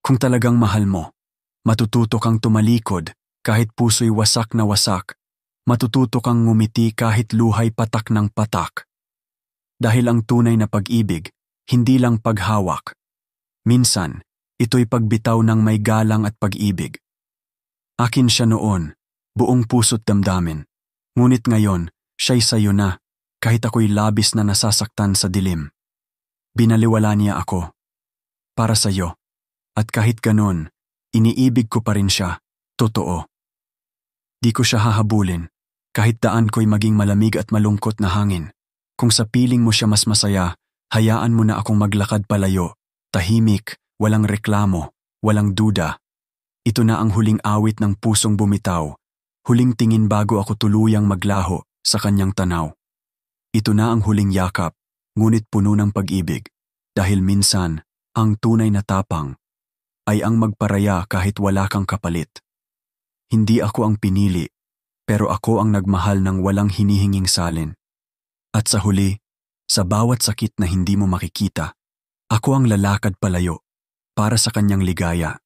Kung talagang mahal mo, matututo kang tumalikod kahit puso'y wasak na wasak. Matututo kang ngumiti kahit luhay patak ng patak. Dahil ang tunay na pag-ibig, hindi lang paghawak. Minsan, ito'y pagbitaw ng may galang at pag-ibig. Akin siya noon, buong puso't damdamin. Ngunit ngayon, siya'y sayo na, kahit ako'y labis na nasasaktan sa dilim. Binaliwala niya ako. Para sayo. At kahit ganon, iniibig ko pa rin siya, totoo. Di ko siya hahabulin, kahit daan ko'y maging malamig at malungkot na hangin. Kung sa piling mo siya mas masaya, hayaan mo na akong maglakad palayo, tahimik, walang reklamo, walang duda. Ito na ang huling awit ng pusong bumitaw, huling tingin bago ako tuluyang maglaho sa kanyang tanaw. Ito na ang huling yakap, ngunit puno ng pag-ibig, dahil minsan, ang tunay na tapang ay ang magparaya kahit wala kang kapalit. Hindi ako ang pinili, pero ako ang nagmahal ng walang hinihinging salin. At sa huli, sa bawat sakit na hindi mo makikita, ako ang lalakad palayo para sa kanyang ligaya.